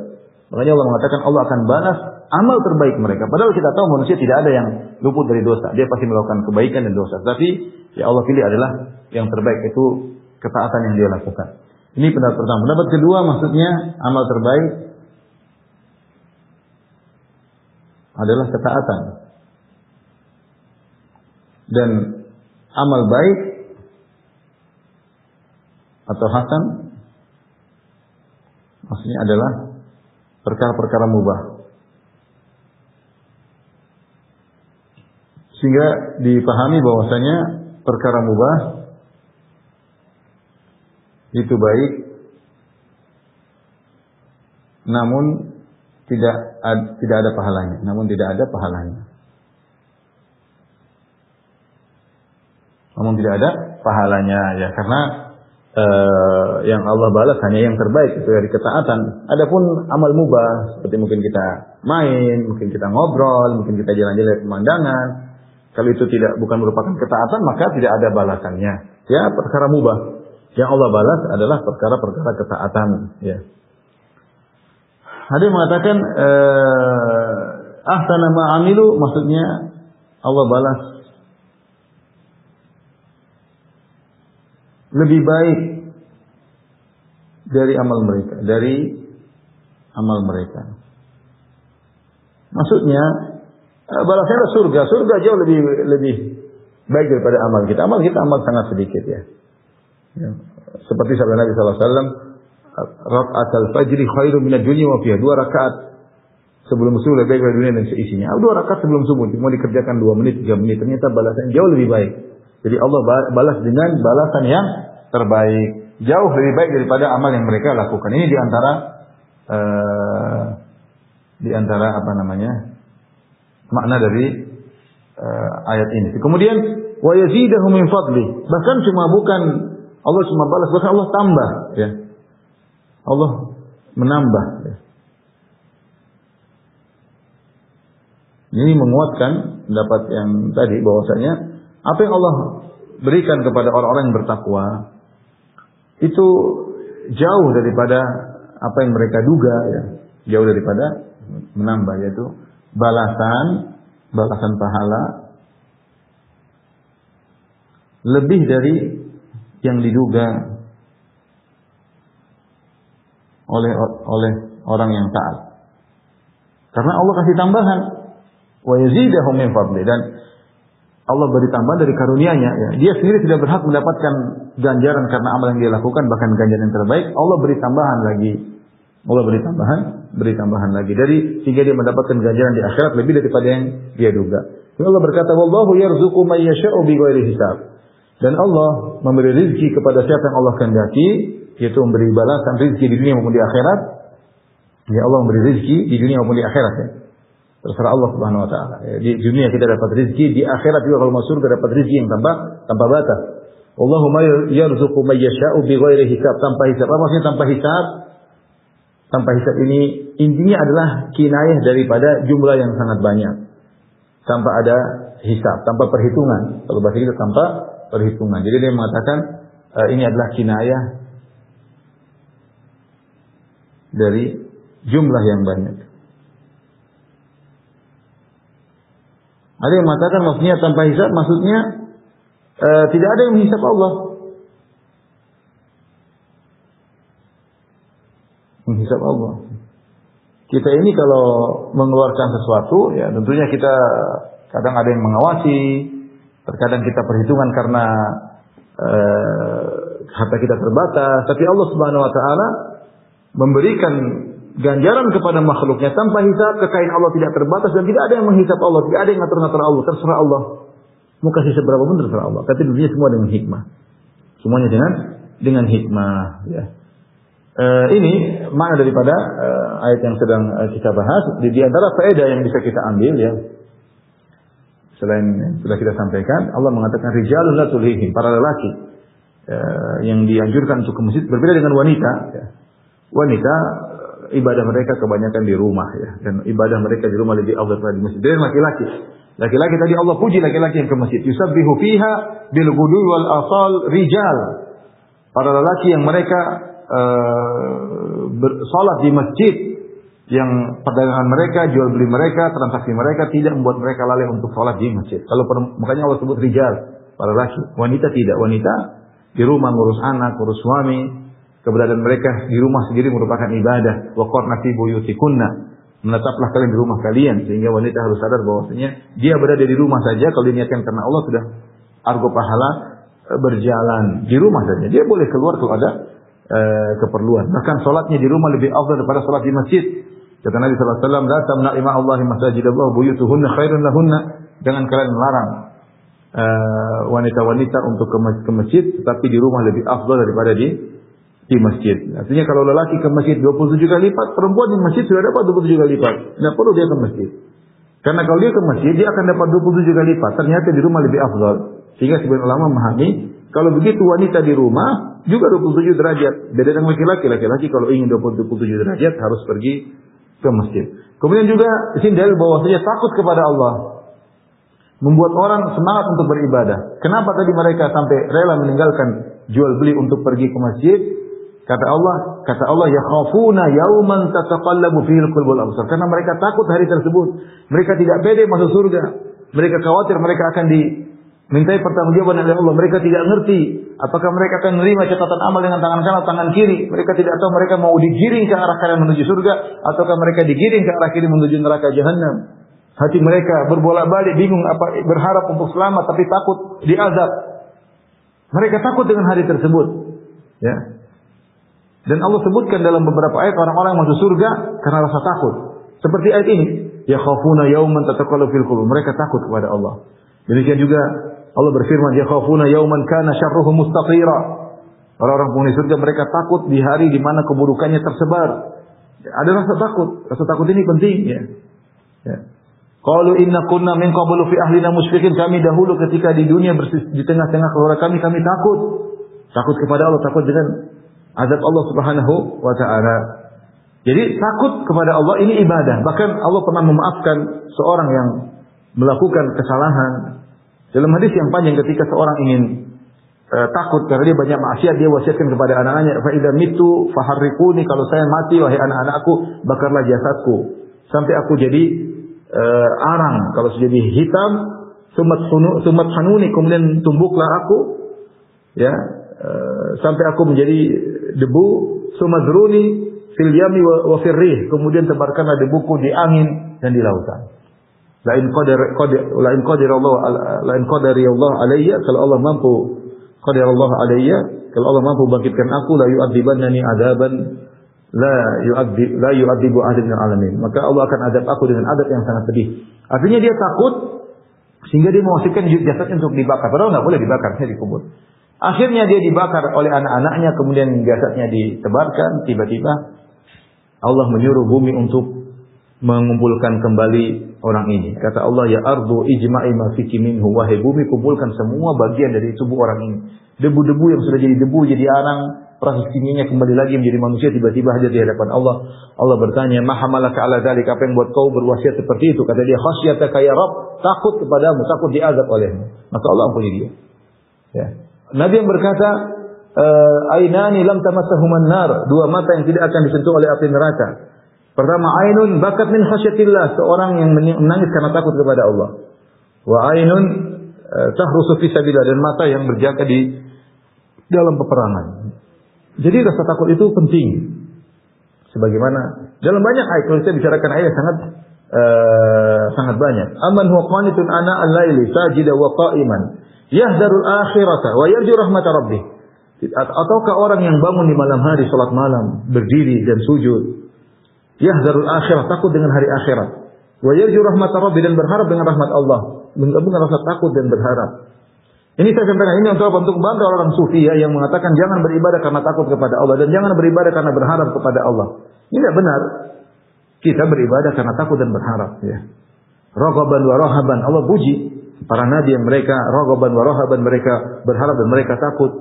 Makanya Allah mengatakan Allah akan balas amal terbaik mereka. Padahal kita tahu manusia tidak ada yang luput dari dosa. Dia pasti melakukan kebaikan dan dosa. Tapi ya Allah pilih adalah yang terbaik, itu ketaatan yang dia lakukan. Ini pendapat pertama. Pendapat kedua, maksudnya amal terbaik adalah ketaatan. Dan amal baik atau hasan maksudnya adalah perkara-perkara mubah. Sehingga dipahami bahwasanya perkara mubah itu baik, namun tidak ada pahalanya, ya, karena yang Allah balas hanya yang terbaik, itu dari ketaatan. Adapun amal mubah seperti mungkin kita main, mungkin kita ngobrol, mungkin kita jalan-jalan pemandangan, kalau itu bukan merupakan ketaatan, maka tidak ada balasannya. Ya, perkara mubah. Yang Allah balas adalah perkara-perkara ketaatan, ya. Ada yang mengatakan Ahsana ma amilu maksudnya Allah balas lebih baik dari amal mereka. Maksudnya balasannya surga. Surga jauh lebih baik daripada amal kita. Amal kita sangat sedikit ya. Seperti sabda Nabi sallallahu alaihi wasallam, "Raka'atul fajri khairum minad dunya wa fiha." 2 rakaat sebelum subuh lebih baik dari dunia dan seisinya. 2 rakaat sebelum subuh cuma dikerjakan 2 menit, 3 menit, ternyata balasannya jauh lebih baik. Jadi Allah balas dengan balasan yang terbaik, jauh lebih baik daripada amal yang mereka lakukan. Ini di antara makna dari ayat ini. Kemudian wa yazidahum min fadli. Bahkan Allah cuma balas, bahkan Allah tambah ya. Allah menambah ya. Ini menguatkan pendapat yang tadi bahwasanya apa yang Allah berikan kepada orang-orang yang bertakwa itu jauh daripada apa yang mereka duga ya. Jauh daripada menambah, yaitu balasan pahala lebih dari yang diduga oleh orang yang taat. Karena Allah kasih tambahan, wa yazidahum min fadli, dan Allah beri tambahan dari karunia-Nya ya. Dia sendiri tidak berhak mendapatkan ganjaran karena amal yang dia lakukan, bahkan ganjaran yang terbaik. Allah beri tambahan lagi dari sehingga dia mendapatkan ganjaran di akhirat lebih daripada yang dia duga. Allah berkata, "Wallahu yarzuqu may yasha'u bighairi hisab." Dan Allah memberi rezeki kepada siapa yang Allah kehendaki, yaitu memberi balasan rezeki di dunia maupun di akhirat. Ya, Allah memberi rezeki di dunia maupun di akhirat ya. Terserah Allah Subhanahu wa taala. Ya, di dunia kita dapat rezeki, di akhirat juga kalau masuk surga dapat rezeki yang tanpa batas. Allahumma yarzuqu may yasha'u bighairi hisab, tanpa hisab. Apa maksudnya tanpa hisab? Tanpa hisab ini intinya adalah kinayah daripada jumlah yang sangat banyak. Tanpa ada hisab, tanpa perhitungan. Kalau bahasa kita tanpa perhitungan. Jadi dia mengatakan ini adalah kinayah dari jumlah yang banyak. Ada yang mengatakan maksudnya tanpa hisab, maksudnya tidak ada yang menghisab Allah. Menghisab Allah. Kita ini kalau mengeluarkan sesuatu, ya tentunya kita kadang ada yang mengawasi, terkadang kita perhitungan karena harta kita terbatas, tapi Allah Subhanahu wa taala memberikan ganjaran kepada makhluknya tanpa hisab. Kekayaan Allah tidak terbatas dan tidak ada yang menghisab Allah, tidak ada yang ngatur-ngatur Allah, terserah Allah. Mau kasih seberapa pun terserah Allah. Tapi dunia semua dengan hikmah. Semuanya dengan hikmah, ya. Ini makna daripada ayat yang sedang kita bahas. Di antara faedah yang bisa kita ambil ya, selain yang sudah kita sampaikan, Allah mengatakan rijalun la tulhihim, para lelaki yang dianjurkan untuk ke masjid, berbeda dengan wanita ya. Wanita ibadah mereka kebanyakan di rumah ya, dan ibadah mereka di rumah lebih afdal daripada di masjid. Dan laki-laki tadi Allah puji laki-laki yang ke masjid, yusabbihu fiha bil ghudwi wal asal rijal, para lelaki yang mereka salat di masjid, yang perdagangan mereka, jual beli mereka, transaksi mereka tidak membuat mereka lalai untuk salat di masjid. Kalau makanya Allah sebut rijal, para laki. Wanita tidak. Wanita di rumah ngurus anak, ngurus suami. Keberadaan mereka di rumah sendiri merupakan ibadah. Wa qarna fi buyutikunna, menetaplah kalian di rumah kalian. Sehingga wanita harus sadar bahwasanya dia berada di rumah saja, kalau diniatkan karena Allah sudah argo pahala berjalan di rumah saja. Dia boleh keluar kalau ada keperluan. Bahkan salatnya di rumah lebih afdal daripada salat di masjid. Kata Nabi sallallahu alaihi wasallam, "La tamna'u ma'allahi masajidallah buyutuhunna khairun lahunna." Jangan kalian melarang wanita-wanita untuk ke masjid, tetapi di rumah lebih afdal daripada di masjid. Artinya kalau lelaki ke masjid 27 kali lipat, perempuan di masjid sudah dapat 27 kali lipat. Tidak perlu dia ke masjid. Karena kalau dia ke masjid, dia akan dapat 27 kali lipat. Ternyata di rumah lebih afdal. Sehingga sebagian ulama memahami, kalau begitu wanita di rumah juga 27 derajat. Beda dengan laki-laki. Laki-laki kalau ingin 27 derajat harus pergi ke masjid. Kemudian juga di sini dalil bahwasanya takut kepada Allah membuat orang semangat untuk beribadah. Kenapa tadi mereka sampai rela meninggalkan jual beli untuk pergi ke masjid? Kata Allah yakhafuna yauman tataqallabu fihi al-qulub wal absar. Karena mereka takut hari tersebut. Mereka tidak pede masuk surga. Mereka khawatir mereka akan dimintai pertanggungjawaban oleh Allah. Mereka tidak ngerti apakah mereka akan menerima catatan amal dengan tangan kanan atau tangan kiri. Mereka tidak tahu mereka mau digiring ke arah kanan menuju surga ataukah mereka digiring ke arah kiri menuju neraka jahanam. Hati mereka berbolak-balik, bingung apa berharap untuk selamat tapi takut diazab. Mereka takut dengan hari tersebut. Ya. Dan Allah sebutkan dalam beberapa ayat orang-orang yang masuk surga karena rasa takut. Seperti ayat ini, yakhafuna yauman tataqallabu fil qulub. Mereka takut kepada Allah. Demikian juga Allah berfirman, yakhafuna yauman kana syarruhu mustatira. Orang-orang penghuni surga mereka takut di hari di mana keburukannya tersebar. Ada rasa takut. Rasa takut ini penting, ya. Qalu inna kunna min qablu fi ahlina musyrikin. Kami dahulu ketika di dunia di tengah-tengah keluarga kami takut. Takut kepada Allah, takut dengan azab Allah Subhanahu wa ta'ala. Jadi takut kepada Allah ini ibadah. Bahkan Allah pernah memaafkan seorang yang melakukan kesalahan. Dalam hadis yang panjang ketika seorang ingin takut karena dia banyak maksiat, dia wasiatkan kepada anak-anaknya, fa idza mitu faharriquni, kalau saya mati wahai anak-anakku bakarlah jasadku sampai aku jadi arang, kalau sudah jadi hitam, sumat hanuni, kemudian tumbuklah aku, ya, sampai aku menjadi debu, sumadruni fil yami wa firrih, kemudian tebarkanlah debuku di angin dan di lautan. La in qadara Allah alayya, kalau Allah mampu qadara Allah alayya, kalau Allah mampu bangkitkan aku, la yu'adzibannani adzaban la yu'adzibu ahadan minal alamin, maka Allah akan azab aku dengan azab yang sangat pedih. Artinya dia takut sehingga dia mewasiatkan jasadnya untuk dibakar, padahal enggak boleh dibakar, hanya dikubur. Akhirnya dia dibakar oleh anak-anaknya, kemudian jasadnya ditebarkan. Tiba-tiba Allah menyuruh bumi untuk mengumpulkan kembali orang ini. Kata Allah, ya ardu ijma'i ma fiki minhu, wahai bumi kumpulkan semua bagian dari tubuh orang ini. Debu-debu yang sudah jadi debu, jadi arang, proses kimianya kembali lagi menjadi manusia, tiba-tiba hadir di hadapan Allah. Allah bertanya, ma hamalaka ala dzalik, apa yang buat kau berwasiat seperti itu? Kata dia, khasyataka ya Rabb, takut kepadamu, takut diazab olehmu. Maka Allah ampuni dia. Ya. Nabi yang berkata, ainani lam tamassahuman nar, dua mata yang tidak akan disentuh oleh api neraka. Pertama, ainun bakat min khasyatillah, seorang yang menangis karena takut kepada Allah. Wa ainun tahrusu fi sabilillah, dan mata yang berjaga di dalam peperangan. Jadi rasa takut itu penting. Sebagaimana dalam banyak ayat, kalau saya bicarakan ayat sangat banyak. Aman huwa qanitun ana al-laili sajida wa qa'iman yahdarul akhirata wa yarju rahmata rabbih. Ataukah orang yang bangun di malam hari salat malam, berdiri dan sujud, yahdarul akhirah, takut dengan hari akhirat, wa yarju rahmata rabbih, dan berharap dengan rahmat Allah, menggabungkan rasa takut dan berharap. Ini saya sampaikan ini untuk membantah orang sufi yang mengatakan jangan beribadah karena takut kepada Allah dan jangan beribadah karena berharap kepada Allah. Ini tidak benar. Kita beribadah karena takut dan berharap, ya. Raghaban wa rahaban, Allah puji para nabi yang mereka raghaban wa rahaban, mereka berharap dan mereka takut.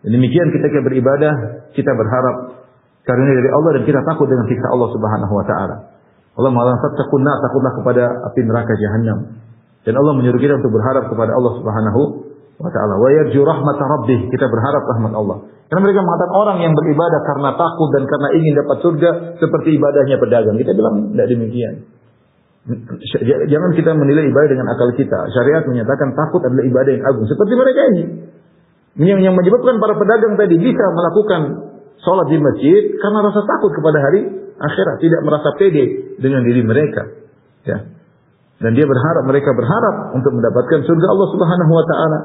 Demikian ketika beribadah kita berharap karunia dari Allah dan kita takut dengan siksa Allah Subhanahu wa taala. Allah mengatakan fattaqunna, takutlah kepada api neraka jahanam. Dan Allah menyuruh kita untuk berharap kepada Allah Subhanahu wa taala. Wa yarju rahmata rabbih, kita berharap rahmat Allah. Karena mereka mengatakan orang yang beribadah karena takut dan karena ingin dapat surga seperti ibadahnya pedagang. Kita bilang tidak demikian. Jangan kita menilai ibadah dengan akal kita. Syariat menyatakan takut adalah ibadah yang agung. Seperti mereka ini. Yang menyebabkan para pedagang tadi bisa melakukan sholat di masjid karena rasa takut kepada hari akhirat, tidak merasa pede dengan diri mereka. Ya. Dan mereka berharap untuk mendapatkan surga Allah Subhanahu wa taala.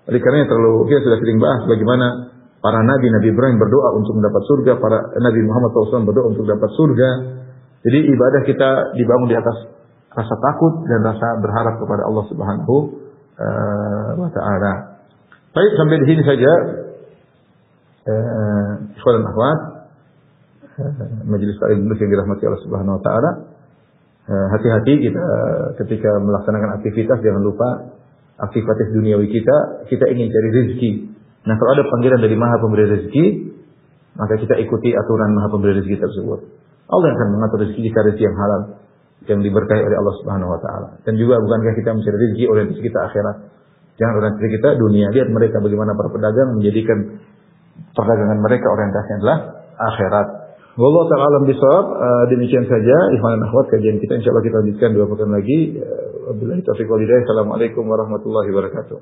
Oleh karena kita sudah sering bahas bagaimana para nabi Ibrahim berdoa untuk mendapat surga, para Nabi Muhammad SAW berdoa untuk dapat surga. Jadi ibadah kita dibangun di atas rasa takut dan rasa berharap kepada Allah Subhanahu wa taala. Baik, sampai di sini saja. Ikhwan dan akhwat, majelis taklim yang dirahmati Allah Subhanahu wa taala. Hati-hati kita ketika melaksanakan aktivitas, jangan lupa aktivitas duniawi kita ingin cari rezeki. Nah, kalau ada panggilan dari Maha Pemberi rezeki, maka kita ikuti aturan Maha Pemberi rezeki tersebut. Allah akan mengatur rezeki kita, rezeki yang halal, yang diberkahi oleh Allah Subhanahu wa taala. Dan juga bukankah kita mencari rezeki orientasi kita akhirat? Jangan orientasi kita dunia. Lihat mereka bagaimana para pedagang menjadikan perdagangan mereka orientasinya adalah akhirat. Wallahu ta'ala alam bisawab. Demikian saja ikhwan dan akhwat kajian kita. Insyaallah kita lanjutkan 2 pekan lagi. Wabillahi taufiq wal hidayah. Assalamualaikum warahmatullahi wabarakatuh.